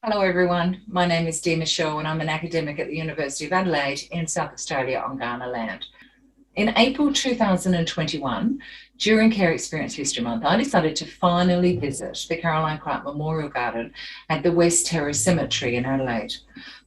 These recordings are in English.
Hello everyone, my name is Dee Michelle and I'm an academic at the University of Adelaide in South Australia on Kaurna land. In April 2021, during Care Experience History Month, I decided to finally visit the Caroline Clark Memorial Garden at the West Terrace Cemetry in Adelaide.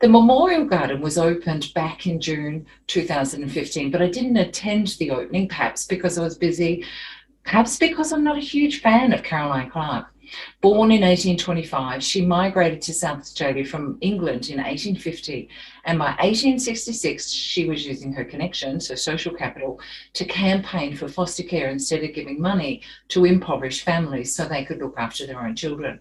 The Memorial Garden was opened back in June 2015, but I didn't attend the opening, perhaps because I was busy, perhaps because I'm not a huge fan of Caroline Clark. Born in 1825, she migrated to South Australia from England in 1850, and by 1866 she was using her connections, her social capital, to campaign for foster care instead of giving money to impoverished families so they could look after their own children.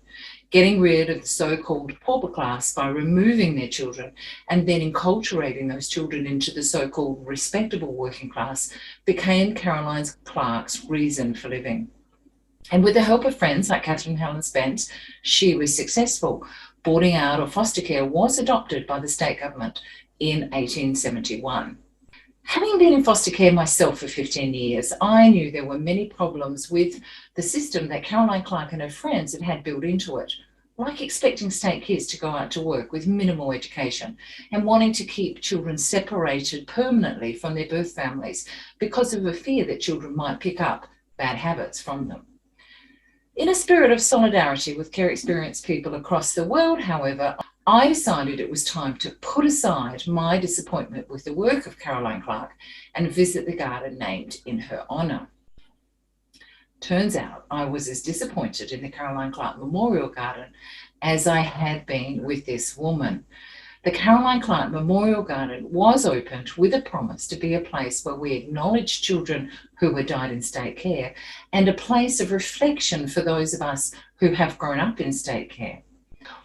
Getting rid of the so-called pauper class by removing their children and then enculturating those children into the so-called respectable working class became Caroline Clark's reason for living. And with the help of friends like Catherine Helen Spence, she was successful. Boarding out or foster care was adopted by the state government in 1871. Having been in foster care myself for 15 years, I knew there were many problems with the system that Caroline Clark and her friends had built into it, like expecting state kids to go out to work with minimal education and wanting to keep children separated permanently from their birth families because of a fear that children might pick up bad habits from them. In a spirit of solidarity with care experienced people across the world, however, I decided it was time to put aside my disappointment with the work of Caroline Clark and visit the garden named in her honour. Turns out I was as disappointed in the Caroline Clark Memorial Garden as I had been with this woman. The Caroline Clark Memorial Garden was opened with a promise to be a place where we acknowledge children who had died in state care and a place of reflection for those of us who have grown up in state care.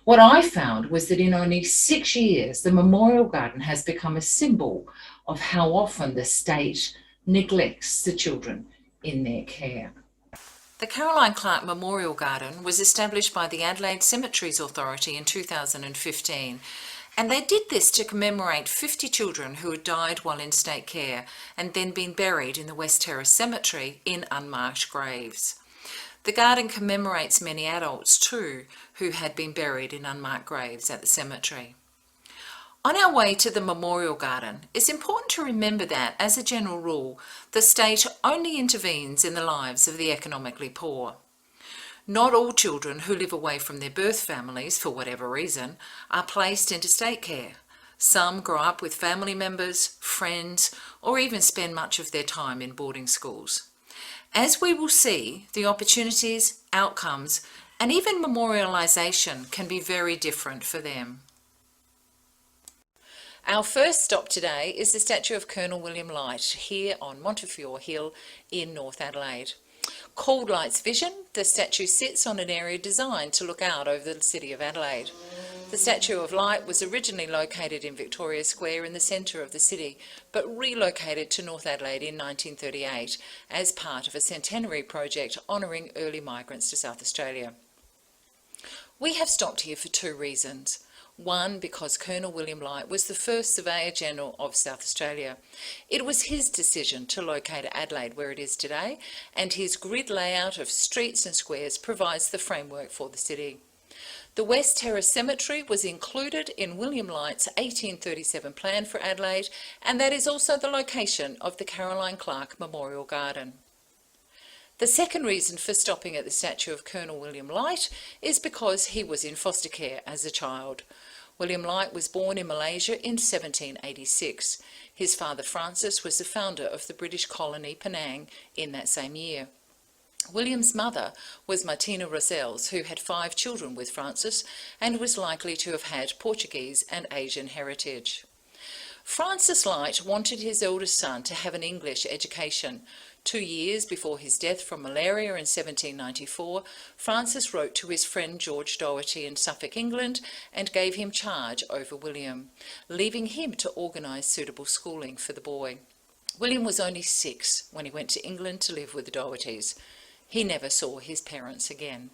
What I found was that in only 6 years, the Memorial Garden has become a symbol of how often the state neglects the children in their care. The Caroline Clark Memorial Garden was established by the Adelaide Cemeteries Authority in 2015. And they did this to commemorate 50 children who had died while in state care and then been buried in the West Terrace Cemetery in unmarked graves. The garden commemorates many adults too who had been buried in unmarked graves at the cemetery. On our way to the Memorial Garden, it's important to remember that, as a general rule, the state only intervenes in the lives of the economically poor. Not all children who live away from their birth families, for whatever reason, are placed into state care. Some grow up with family members, friends, or even spend much of their time in boarding schools. As we will see, the opportunities, outcomes, and even memorialisation can be very different for them. Our first stop today is the statue of Colonel William Light here on Montefiore Hill in North Adelaide. Called Light's Vision, the statue sits on an area designed to look out over the city of Adelaide. The statue of Light was originally located in Victoria Square in the centre of the city, but relocated to North Adelaide in 1938 as part of a centenary project honouring early migrants to South Australia. We have stopped here for two reasons. One, because Colonel William Light was the first Surveyor-General of South Australia. It was his decision to locate Adelaide where it is today, and his grid layout of streets and squares provides the framework for the city. The West Terrace Cemetery was included in William Light's 1837 plan for Adelaide, and that is also the location of the Caroline Clark Memorial Garden. The second reason for stopping at the statue of Colonel William Light is because he was in foster care as a child. William Light was born in Malaysia in 1786. His father Francis was the founder of the British colony Penang in that same year. William's mother was Martina Roselles, who had 5 children with Francis and was likely to have had Portuguese and Asian heritage. Francis Light wanted his eldest son to have an English education. 2 years before his death from malaria in 1794, Francis wrote to his friend George Doherty in Suffolk, England, and gave him charge over William, leaving him to organise suitable schooling for the boy. William was only 6 when he went to England to live with the Dohertys. He never saw his parents again.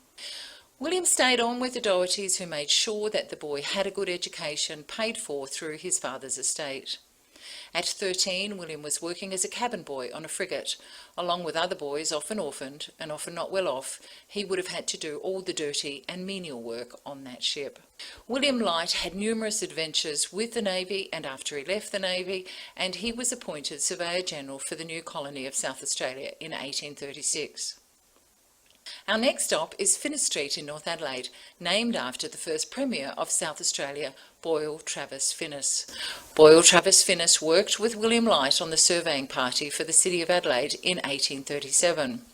William stayed on with the Dohertys, who made sure that the boy had a good education paid for through his father's estate. At 13, William was working as a cabin boy on a frigate. Along with other boys, often orphaned and often not well off, he would have had to do all the dirty and menial work on that ship. William Light had numerous adventures with the Navy and after he left the Navy, and he was appointed Surveyor General for the new colony of South Australia in 1836. Our next stop is Finnis Street in North Adelaide, named after the first Premier of South Australia, Boyle Travis Finnis. Boyle Travis Finnis worked with William Light on the surveying party for the City of Adelaide in 1837.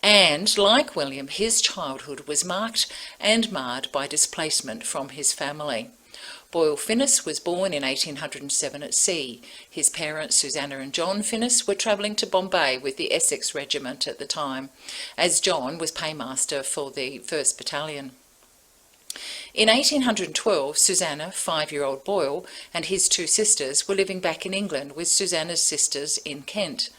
And, like William, his childhood was marked and marred by displacement from his family. Boyle Finnis was born in 1807 at sea. His parents, Susanna and John Finnis, were travelling to Bombay with the Essex Regiment at the time, as John was paymaster for the 1st Battalion. In 1812, Susanna, 5-year-old Boyle, and his 2 sisters were living back in England with Susanna's sisters in Kent.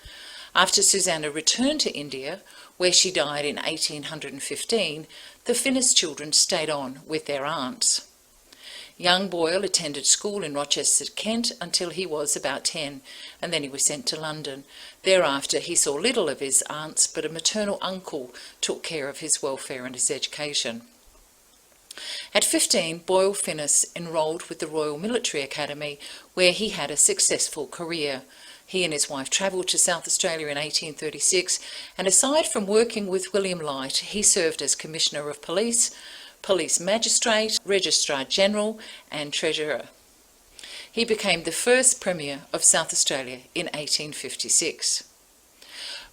After Susanna returned to India, where she died in 1815, the Finnis children stayed on with their aunts. Young Boyle attended school in Rochester, Kent, until he was about 10, and then he was sent to London. Thereafter he saw little of his aunts, but a maternal uncle took care of his welfare and his education. At 15, Boyle Finnis enrolled with the Royal Military Academy, where he had a successful career. He and his wife travelled to South Australia in 1836, and aside from working with William Light, he served as Commissioner of Police, Police Magistrate, Registrar General and Treasurer. He became the first Premier of South Australia in 1856.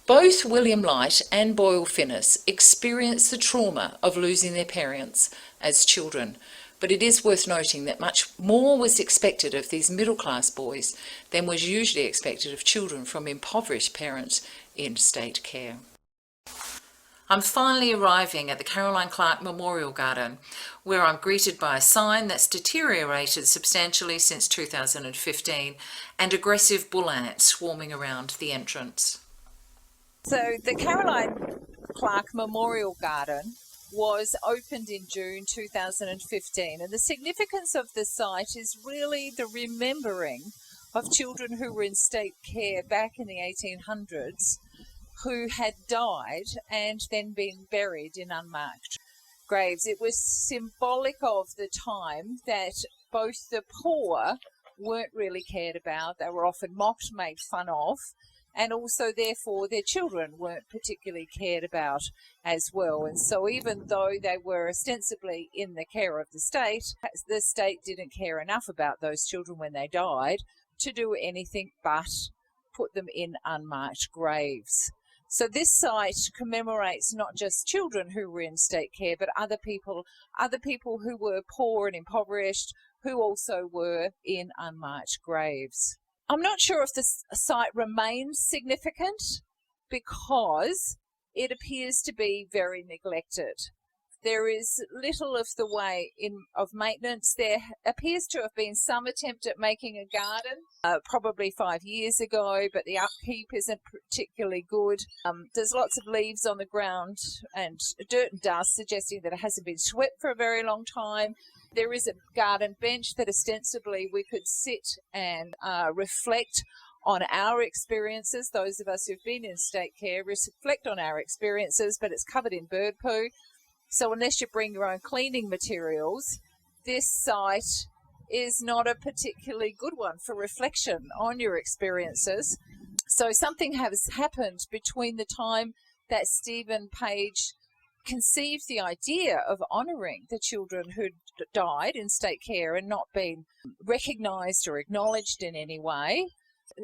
Both William Light and Boyle Finnis experienced the trauma of losing their parents as children, but it is worth noting that much more was expected of these middle-class boys than was usually expected of children from impoverished parents in state care. I'm finally arriving at the Caroline Clark Memorial Garden, where I'm greeted by a sign that's deteriorated substantially since 2015 and aggressive bull ants swarming around the entrance. So the Caroline Clark Memorial Garden was opened in June 2015, and the significance of the site is really the remembering of children who were in state care back in the 1800s who had died and then been buried in unmarked graves. It was symbolic of the time that both the poor weren't really cared about, they were often mocked, made fun of, and also therefore their children weren't particularly cared about as well. And so even though they were ostensibly in the care of the state didn't care enough about those children when they died to do anything but put them in unmarked graves. So this site commemorates not just children who were in state care, but other people who were poor and impoverished, who also were in unmarked graves. I'm not sure if this site remains significant because it appears to be very neglected. There is little of the way of maintenance. There appears to have been some attempt at making a garden, probably 5 years ago, but the upkeep isn't particularly good. There's lots of leaves on the ground and dirt and dust, suggesting that it hasn't been swept for a very long time. There is a garden bench that ostensibly we could sit and reflect on our experiences. Those of us who've been in state care reflect on our experiences, but it's covered in bird poo. So unless you bring your own cleaning materials, this site is not a particularly good one for reflection on your experiences. So something has happened between the time that Stephen Page conceived the idea of honouring the children who died in state care and not been recognised or acknowledged in any way.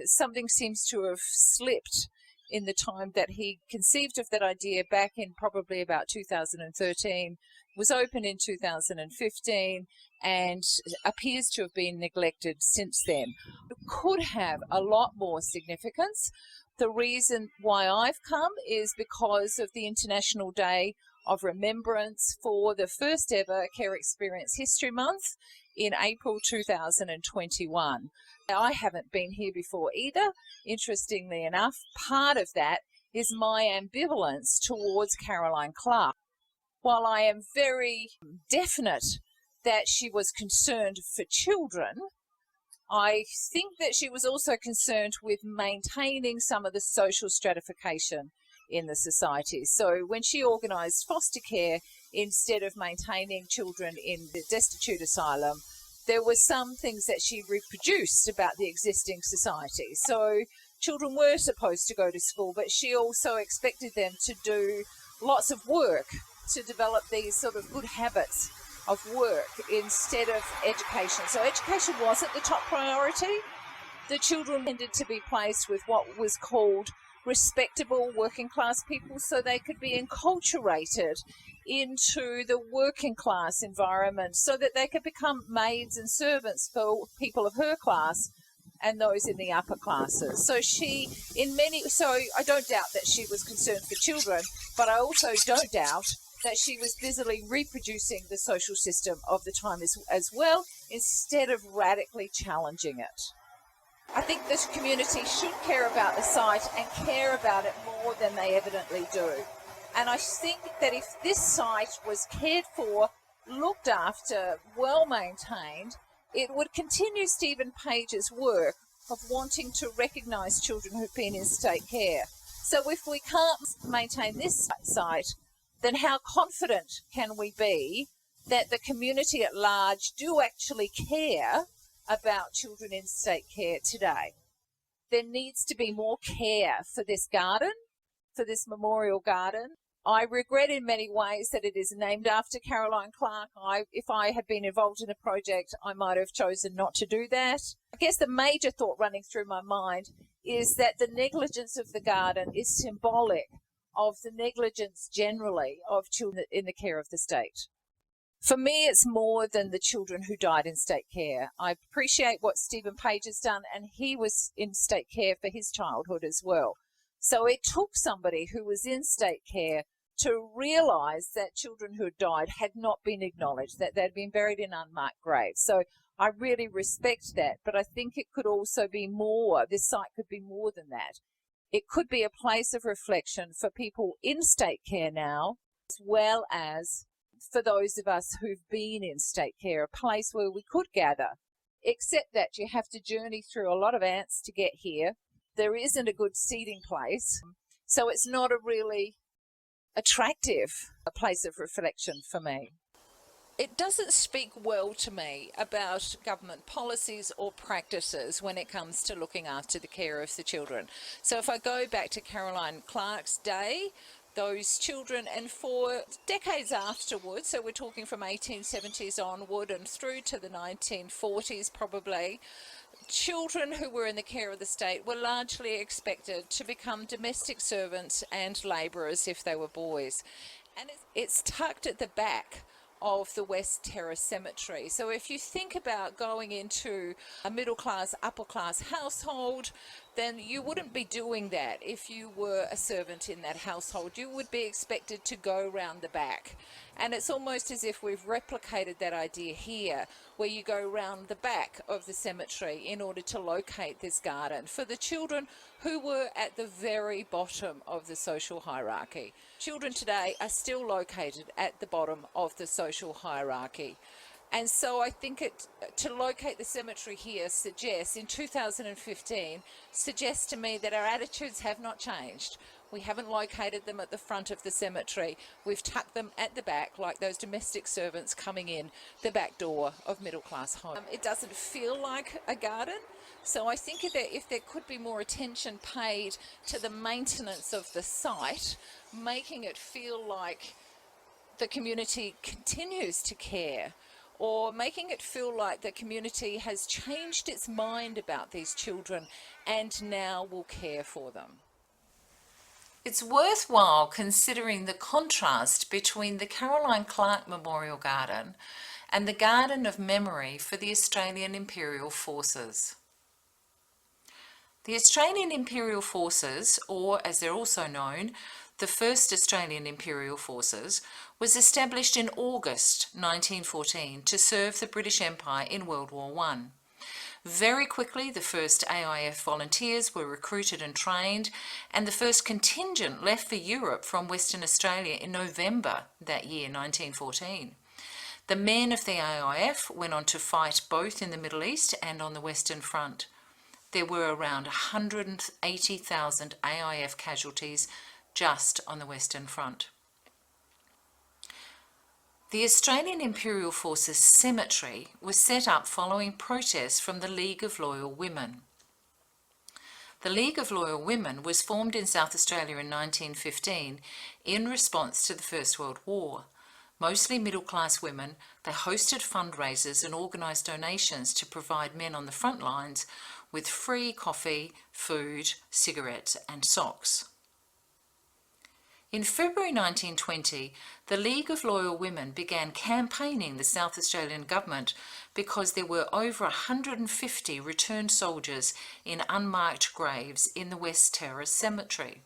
Something seems to have slipped in the time that he conceived of that idea back in probably about 2013, was opened in 2015 and appears to have been neglected since then. It could have a lot more significance. The reason why I've come is because of the International Day of Remembrance for the first ever Care Experience History Month in April 2021. Now, I haven't been here before either, interestingly enough. Part of that is my ambivalence towards Caroline Clark. While I am very definite that she was concerned for children, I think that she was also concerned with maintaining some of the social stratification in the society. So when she organised foster care, instead of maintaining children in the destitute asylum, there were some things that she reproduced about the existing society. So children were supposed to go to school, but she also expected them to do lots of work to develop these sort of good habits of work instead of education. So education wasn't the top priority. The children tended to be placed with what was called respectable working class people, so they could be enculturated into the working class environment so that they could become maids and servants for people of her class and those in the upper classes. So I don't doubt that she was concerned for children, but I also don't doubt that she was busily reproducing the social system of the time as well, instead of radically challenging it. I think this community should care about the site and care about it more than they evidently do. And I think that if this site was cared for, looked after, well maintained, it would continue Stephen Page's work of wanting to recognise children who've been in state care. So if we can't maintain this site, then how confident can we be that the community at large do actually care about children in state care today? There needs to be more care for this garden, for this memorial garden. I regret in many ways that it is named after Caroline Clark. If I had been involved in a project, I might have chosen not to do that. I guess the major thought running through my mind is that the negligence of the garden is symbolic of the negligence generally of children in the care of the state. For me, it's more than the children who died in state care. I appreciate what Stephen Page has done, and he was in state care for his childhood as well. So it took somebody who was in state care to realise that children who had died had not been acknowledged, that they'd been buried in unmarked graves. So I really respect that, but I think it could also be more. This site could be more than that. It could be a place of reflection for people in state care now, as well as for those of us who've been in state care, a place where we could gather, except that you have to journey through a lot of ants to get here. There isn't a good seating place, so it's not a really attractive place of reflection for me. It doesn't speak well to me about government policies or practices when it comes to looking after the care of the children. So if I go back to Caroline Clark's day, those children, and for decades afterwards, so we're talking from 1870s onward and through to the 1940s probably, children who were in the care of the state were largely expected to become domestic servants and labourers if they were boys. And it's tucked at the back of the West Terrace Cemetry. So if you think about going into a middle class, upper class household, then you wouldn't be doing that if you were a servant in that household. You would be expected to go round the back. And it's almost as if we've replicated that idea here, where you go round the back of the cemetery in order to locate this garden for the children who were at the very bottom of the social hierarchy. Children today are still located at the bottom of the social hierarchy. And so I think to locate the cemetery here suggests, in 2015, suggests to me that our attitudes have not changed. We haven't located them at the front of the cemetery. We've tucked them at the back, like those domestic servants coming in the back door of middle-class homes. It doesn't feel like a garden. So I think that if there could be more attention paid to the maintenance of the site, making it feel like the community continues to care, or making it feel like the community has changed its mind about these children and now will care for them. It's worthwhile considering the contrast between the Caroline Clark Memorial Garden and the Garden of Memory for the Australian Imperial Forces. The Australian Imperial Forces, or as they're also known, the First Australian Imperial Forces, was established in August 1914 to serve the British Empire in World War I. Very quickly, the first AIF volunteers were recruited and trained, and the first contingent left for Europe from Western Australia in November that year, 1914. The men of the AIF went on to fight both in the Middle East and on the Western Front. There were around 180,000 AIF casualties just on the Western Front. The Australian Imperial Forces Cemetry was set up following protests from the League of Loyal Women. The League of Loyal Women was formed in South Australia in 1915 in response to the First World War. Mostly middle-class women, they hosted fundraisers and organised donations to provide men on the front lines with free coffee, food, cigarettes and socks. In February 1920, the League of Loyal Women began campaigning the South Australian government because there were over 150 returned soldiers in unmarked graves in the West Terrace Cemetery.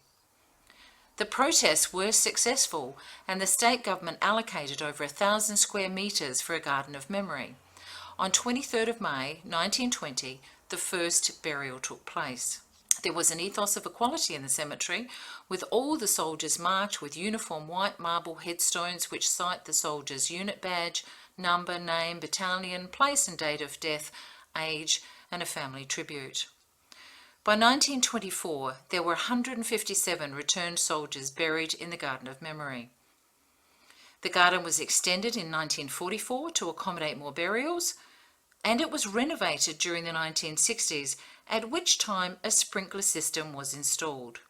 The protests were successful and the state government allocated over 1,000 square metres for a garden of memory. On 23rd of May 1920, the first burial took place. There was an ethos of equality in the cemetery, with all the soldiers marked with uniform white marble headstones which cite the soldier's unit badge, number, name, battalion, place and date of death, age, and a family tribute. By 1924, there were 157 returned soldiers buried in the Garden of Memory. The garden was extended in 1944 to accommodate more burials, and it was renovated during the 1960s, at which time a sprinkler system was installed.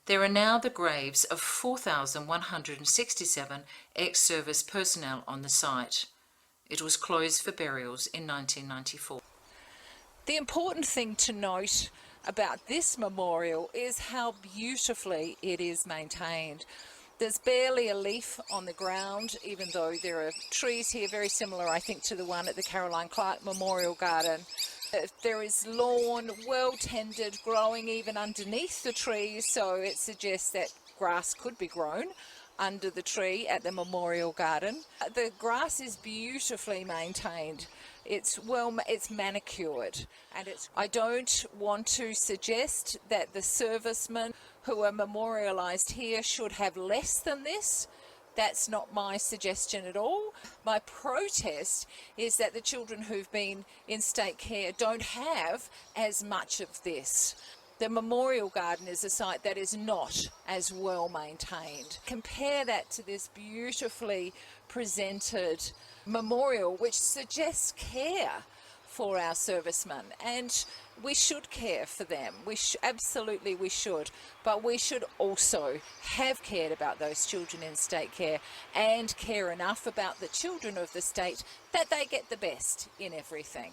There are now the graves of 4,167 ex-service personnel on the site. It was closed for burials in 1994. The important thing to note about this memorial is how beautifully it is maintained. There's barely a leaf on the ground, even though there are trees here very similar, I think, to the one at the Caroline Clark Memorial Garden. There is lawn, well tended, growing even underneath the trees, so it suggests that grass could be grown under the tree at the Memorial Garden. The grass is beautifully maintained. It's manicured, and I don't want to suggest that the servicemen who are memorialised here should have less than this. That's not my suggestion at all. My protest is that the children who've been in state care don't have as much of this. The Memorial Garden is a site that is not as well maintained. Compare that to this beautifully presented memorial, which suggests care for our servicemen, and we should care for them. Absolutely we should, but we should also have cared about those children in state care and care enough about the children of the state that they get the best in everything.